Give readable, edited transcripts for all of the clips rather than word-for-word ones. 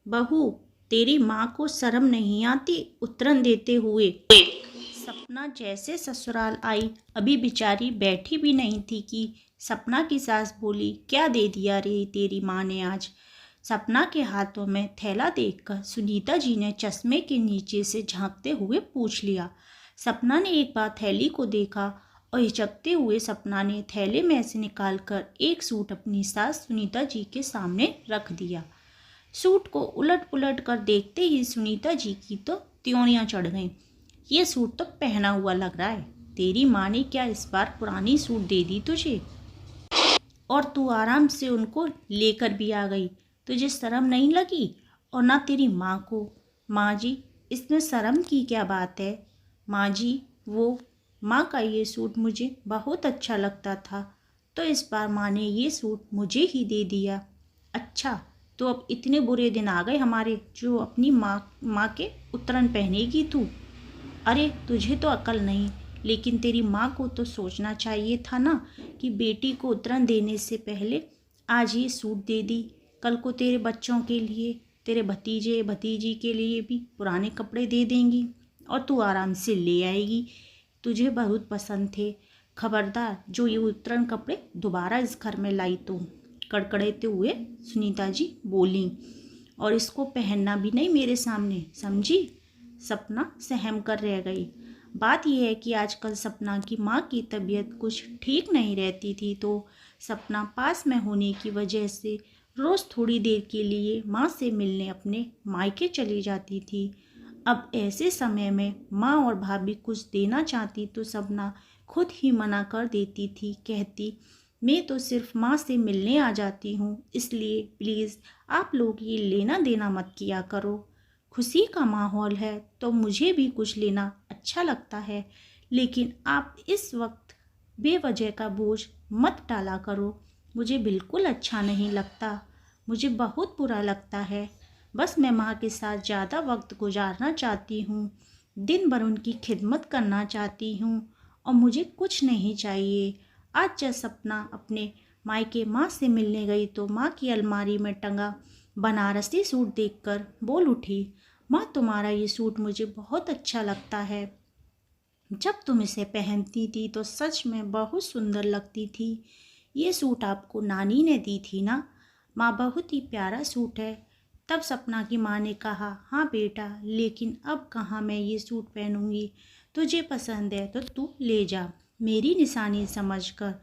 बहू, तेरी माँ को शर्म नहीं आती उत्तरन देते हुए। सपना जैसे ससुराल आई, अभी बेचारी बैठी भी नहीं थी कि सपना की सास बोली, क्या दे दिया रे तेरी माँ ने आज। सपना के हाथों में थैला देखकर सुनीता जी ने चश्मे के नीचे से झांकते हुए पूछ लिया। सपना ने एक बार थैली को देखा और हिचकते हुए सपना ने थैले में से निकालकर एक सूट अपनी सास सुनीता जी के सामने रख दिया। सूट को उलट पुलट कर देखते ही सुनीता जी की तो त्योड़ियां चढ़ गईं। ये सूट तो पहना हुआ लग रहा है। तेरी माँ ने क्या इस बार पुरानी सूट दे दी तुझे, और तू आराम से उनको लेकर भी आ गई। तुझे शर्म नहीं लगी? और ना तेरी माँ को। माँ जी, इसमें शर्म की क्या बात है? माँ जी, वो माँ का ये सूट मुझे बहुत अच्छा लगता था, तो इस बार माँ ने ये सूट मुझे ही दे दिया। अच्छा, तो अब इतने बुरे दिन आ गए हमारे जो अपनी माँ के उत्तरन पहनेगी तू। अरे तुझे तो अकल नहीं, लेकिन तेरी माँ को तो सोचना चाहिए था ना कि बेटी को उत्तरन देने से पहले आज ये सूट दे दी, कल को तेरे बच्चों के लिए, तेरे भतीजे भतीजी के लिए भी पुराने कपड़े दे देंगी और तू आराम से ले आएगी। तुझे बहुत पसंद थे। खबरदार जो ये उत्तरन कपड़े दोबारा इस घर में लाई तो, कड़कड़ाते हुए सुनीता जी बोली, और इसको पहनना भी नहीं मेरे सामने, समझी। सपना सहम कर रह गई। बात यह है कि आजकल सपना की माँ की तबीयत कुछ ठीक नहीं रहती थी, तो सपना पास में होने की वजह से रोज़ थोड़ी देर के लिए माँ से मिलने अपने मायके चली जाती थी। अब ऐसे समय में माँ और भाभी कुछ देना चाहती तो सपना खुद ही मना कर देती थी, कहती, मैं तो सिर्फ माँ से मिलने आ जाती हूँ, इसलिए प्लीज़ आप लोग ये लेना देना मत किया करो। खुशी का माहौल है तो मुझे भी कुछ लेना अच्छा लगता है, लेकिन आप इस वक्त बेवजह का बोझ मत डाला करो। मुझे बिल्कुल अच्छा नहीं लगता, मुझे बहुत बुरा लगता है। बस मैं माँ के साथ ज़्यादा वक्त गुजारना चाहती हूँ, दिन भर उनकी खिदमत करना चाहती हूँ, और मुझे कुछ नहीं चाहिए। आज जब सपना अपने मायके माँ से मिलने गई तो माँ की अलमारी में टंगा बनारसी सूट देखकर बोल उठी, माँ तुम्हारा ये सूट मुझे बहुत अच्छा लगता है। जब तुम इसे पहनती थी तो सच में बहुत सुंदर लगती थी। ये सूट आपको नानी ने दी थी ना माँ, बहुत ही प्यारा सूट है। तब सपना की माँ ने कहा, हाँ बेटा, लेकिन अब कहाँ मैं ये सूट पहनूंगी। तुझे पसंद है तो तू ले जा, मेरी निशानी समझकर,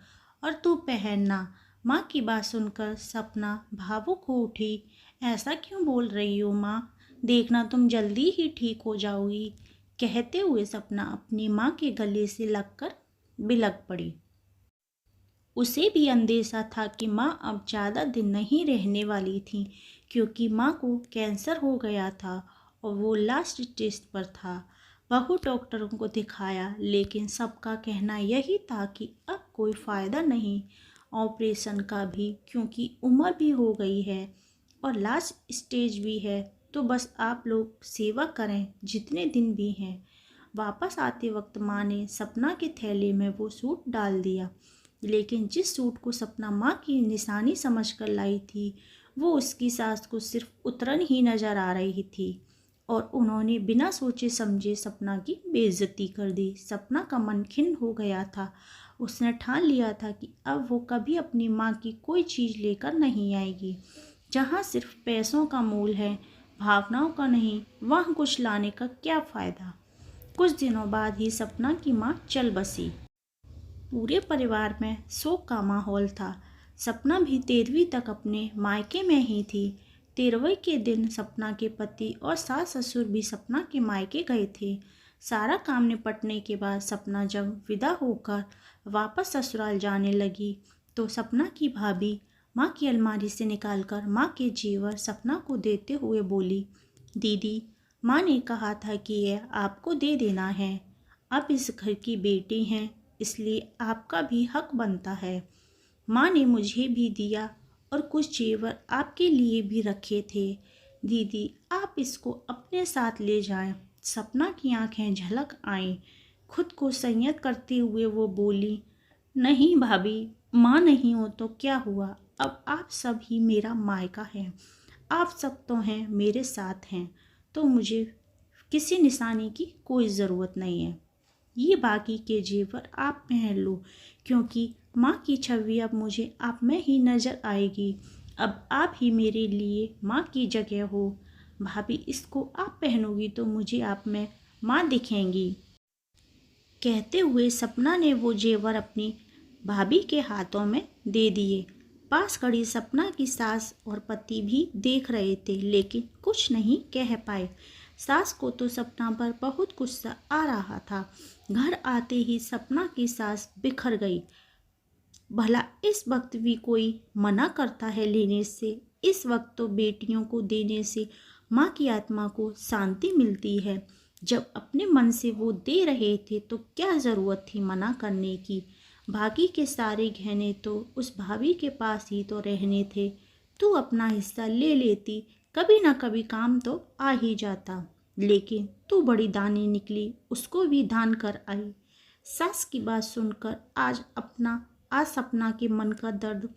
और तू पहनना। माँ की बात सुनकर सपना भावुक हो उठी। ऐसा क्यों बोल रही हो माँ, देखना तुम जल्दी ही ठीक हो जाओगी। कहते हुए सपना अपनी माँ के गले से लगकर बिलक पड़ी। उसे भी अंदेशा था कि माँ अब ज़्यादा दिन नहीं रहने वाली थी, क्योंकि माँ को कैंसर हो गया था और वो लास्ट स्टेज पर था। बहुत डॉक्टरों को दिखाया, लेकिन सबका कहना यही था कि अब कोई फ़ायदा नहीं ऑपरेशन का भी, क्योंकि उम्र भी हो गई है और लास्ट स्टेज भी है। तो बस आप लोग सेवा करें जितने दिन भी हैं। वापस आते वक्त माँ ने सपना के थैले में वो सूट डाल दिया, लेकिन जिस सूट को सपना माँ की निशानी समझकर लाई थी, वो उसकी सास को सिर्फ उतरन ही नजर आ रही थी, और उन्होंने बिना सोचे समझे सपना की बेइज्जती कर दी। सपना का मन खिन्न हो गया था। उसने ठान लिया था कि अब वो कभी अपनी माँ की कोई चीज़ लेकर नहीं आएगी। जहाँ सिर्फ पैसों का मोल है, भावनाओं का नहीं, वहाँ कुछ लाने का क्या फ़ायदा। कुछ दिनों बाद ही सपना की माँ चल बसी। पूरे परिवार में शोक का माहौल था। सपना भी 13वीं तक अपने मायके में ही थी। 13वीं के दिन सपना के पति और सास ससुर भी सपना के मायके गए थे। सारा काम निपटने के बाद सपना जब विदा होकर वापस ससुराल जाने लगी, तो सपना की भाभी माँ की अलमारी से निकालकर माँ के जेवर सपना को देते हुए बोली, दीदी, माँ ने कहा था कि यह आपको दे देना है। आप इस घर की बेटी हैं, इसलिए आपका भी हक बनता है। माँ ने मुझे भी दिया और कुछ जेवर आपके लिए भी रखे थे। दीदी, आप इसको अपने साथ ले जाएं। सपना की आंखें झलक आईं। खुद को संयत करते हुए वो बोली, नहीं भाभी, माँ नहीं हो तो क्या हुआ, अब आप सब ही मेरा मायका है। आप सब तो हैं, मेरे साथ हैं, तो मुझे किसी निशानी की कोई ज़रूरत नहीं है। ये बाकी के जेवर आप पहन लो, क्योंकि माँ की छवि अब मुझे आप में ही नज़र आएगी। अब आप ही मेरे लिए माँ की जगह हो। भाभी, इसको आप पहनोगी तो मुझे आप में माँ दिखेंगी। कहते हुए सपना ने वो जेवर अपनी भाभी के हाथों में दे दिए। पास खड़ी सपना की सास और पति भी देख रहे थे, लेकिन कुछ नहीं कह पाए। सास को तो सपना पर बहुत गुस्सा आ रहा था। घर आते ही सपना की सास बिखर गई। भला इस वक्त भी कोई मना करता है लेने से? इस वक्त तो बेटियों को देने से माँ की आत्मा को शांति मिलती है। जब अपने मन से वो दे रहे थे तो क्या ज़रूरत थी मना करने की? बाकी के सारे गहने तो उस भाभी के पास ही तो रहने थे। तू अपना हिस्सा ले लेती, कभी ना कभी काम तो आ ही जाता। लेकिन तू बड़ी दानी निकली, उसको भी दान कर आई। सास की बात सुनकर आज सपना के मन का दर्द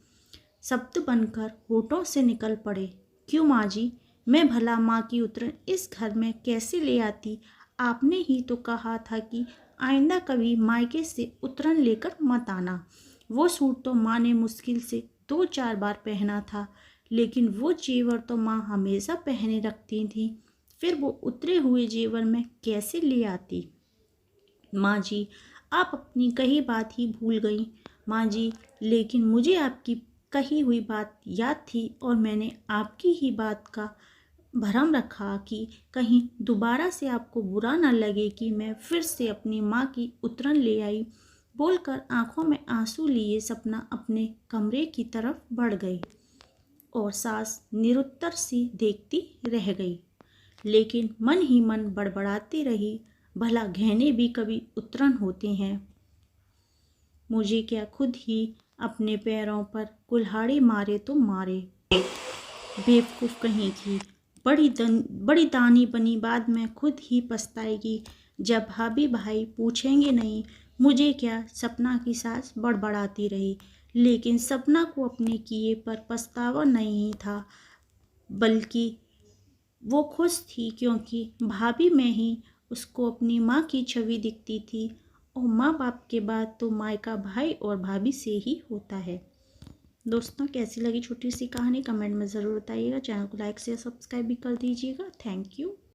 शब्द बनकर होठों से निकल पड़े। क्यों माँ जी, मैं भला माँ की उतरन इस घर में कैसे ले आती? आपने ही तो कहा था कि आइंदा कभी मायके से उतरन लेकर मत आना। वो सूट तो माँ ने मुश्किल से 2-4 बार पहना था, लेकिन वो जेवर तो माँ हमेशा पहने रखती थी। फिर वो उतरे हुए जेवर में कैसे ले आती? माँ जी, आप अपनी कही बात ही भूल गई। माँ जी, लेकिन मुझे आपकी कही हुई बात याद थी और मैंने आपकी ही बात का भरम रखा कि कहीं दोबारा से आपको बुरा ना लगे कि मैं फिर से अपनी माँ की उतरन ले आई। बोलकर आंखों में आंसू लिए सपना अपने कमरे की तरफ बढ़ गई और सास निरुत्तर सी देखती रह गई, लेकिन मन ही मन बड़बड़ाती रही, भला गहने भी कभी उतरन होते हैं? मुझे क्या खुद ही अपने पैरों पर कुल्हाड़ी मारे तो मारे। बेवकूफ़ कहीं की, बड़ी दानी बनी, बाद में खुद ही पछताएगी जब भाभी भाई पूछेंगे नहीं। मुझे क्या? सपना की सास बड़बड़ाती रही, लेकिन सपना को अपने किए पर पछतावा नहीं था, बल्कि वो खुश थी, क्योंकि भाभी में ही उसको अपनी माँ की छवि दिखती थी और माँ बाप के बाद तो मायका भाई और भाभी से ही होता है। दोस्तों, कैसी लगी छोटी सी कहानी कमेंट में ज़रूर बताइएगा। चैनल को लाइक शेयर सब्सक्राइब भी कर दीजिएगा। Thank you.